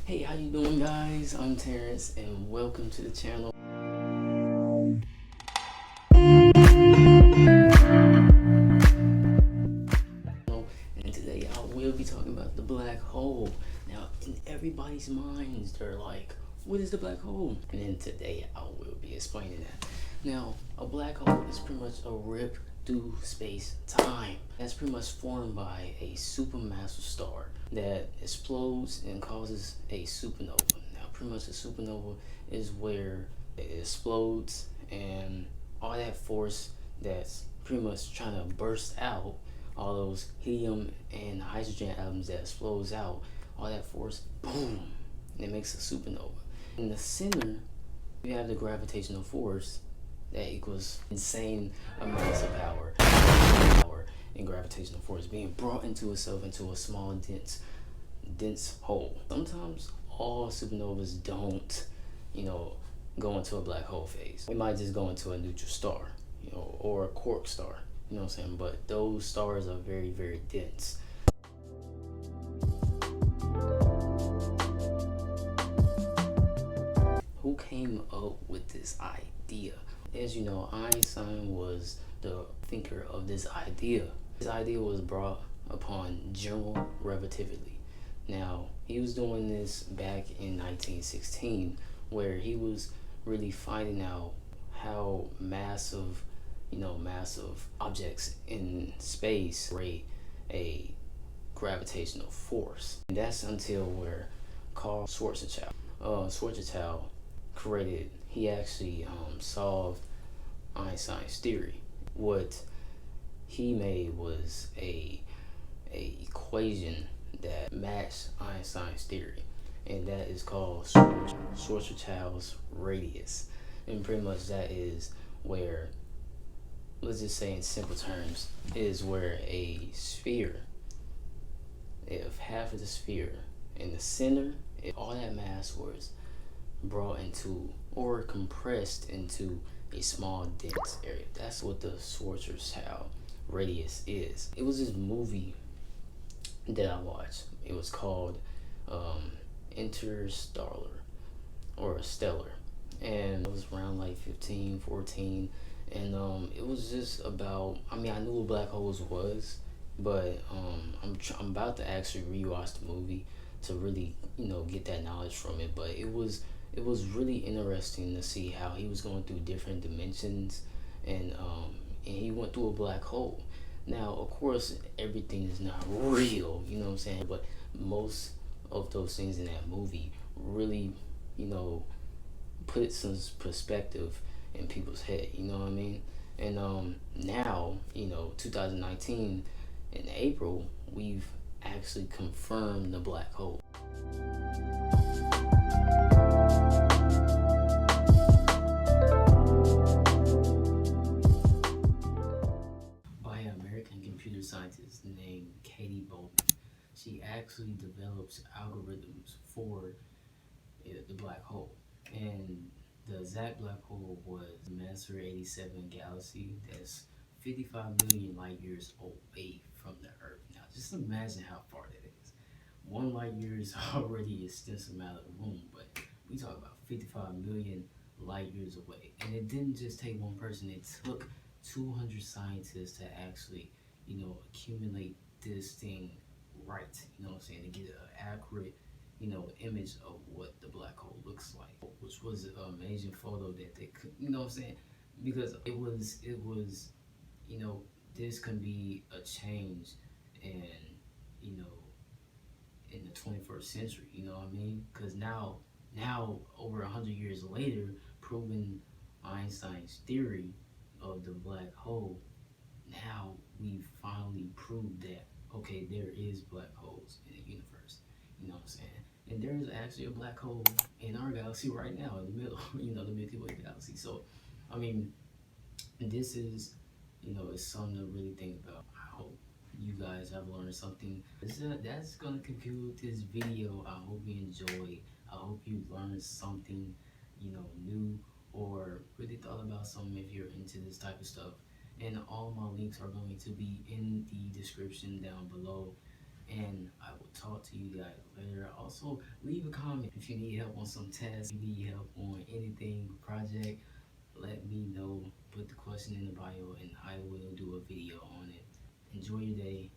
Hey, how you doing, guys? I'm Terrence, and welcome to the channel. And today I will be talking about the black hole. Now, in everybody's minds, they're like, what is the black hole? And then today I will be explaining that. Now, a black hole is pretty much a rip through space-time. That's pretty much formed by a supermassive star that explodes and causes a supernova. Now, pretty much a supernova is where it explodes and all that force that's pretty much trying to burst out all those helium and hydrogen atoms that explodes out, all that force, boom, and it makes a supernova. In the center, you have the gravitational force that equals insane amounts of power and gravitational force being brought into itself into a small dense hole. Sometimes all supernovas don't, go into a black hole phase. It might just go into a neutral star, or a quark star, you know what I'm saying? But those stars are very, very dense. Who came up with this idea? As you know, Einstein was the thinker of this idea. This idea was brought upon general relativity. Now, he was doing this back in 1916, where he was really finding out how massive objects in space create a gravitational force. And that's until where Carl Schwarzschild created, he actually solved Einstein's theory. What he made was a equation that matched Einstein's theory, and that is called Schwarzschild's radius. And pretty much that is where, let's just say in simple terms, is where a sphere, if half of the sphere in the center, if all that mass was brought into or compressed into a small dense area. That's what the Schwarzschild radius is. It was this movie that I watched. It was called Interstellar or Stellar, and it was around like 15, 14, and it was just about, I mean, I knew what black holes was, but I'm about to actually rewatch the movie to really get that knowledge from it. But it was really interesting to see how he was going through different dimensions, and he went through a black hole. Now, of course, everything is not real, you know what I'm saying? But most of those things in that movie really, put some perspective in people's head, you know what I mean? And now, 2019, in April, we've actually confirmed the black hole. By an American computer scientist named Katie Bowman. She actually develops algorithms for the black hole. And the exact black hole was Messier 87 galaxy that's 55 million light years away from the Earth. Now, just imagine how far that is. 1 light year is already an extensive amount of room, but we talk about 55 million light years away. And it didn't just take one person, it took 200 scientists to actually, accumulate this thing right, you know what I'm saying, to get an accurate, image of what the black hole looks like, which was an amazing photo that they could, you know what I'm saying, because it was, this can be a change in, in the 21st century, you know what I mean? Because now over 100 years later, proving Einstein's theory of the black hole, now we've finally proved that, okay, there is black holes in the universe, you know what I'm saying? And there is actually a black hole in our galaxy right now in the middle, the Milky Way galaxy. So, I mean, this is, it's something to really think about. I hope you guys have learned something. That's gonna conclude this video. I hope you enjoy. I hope you learned something, new, or really thought about something if you're into this type of stuff. And all my links are going to be in the description down below. and I will talk to you guys later. Also, leave a comment if you need help on some tests, you need help on anything, project, let me know. Put the question in the bio and I will do a video on it. Enjoy your day.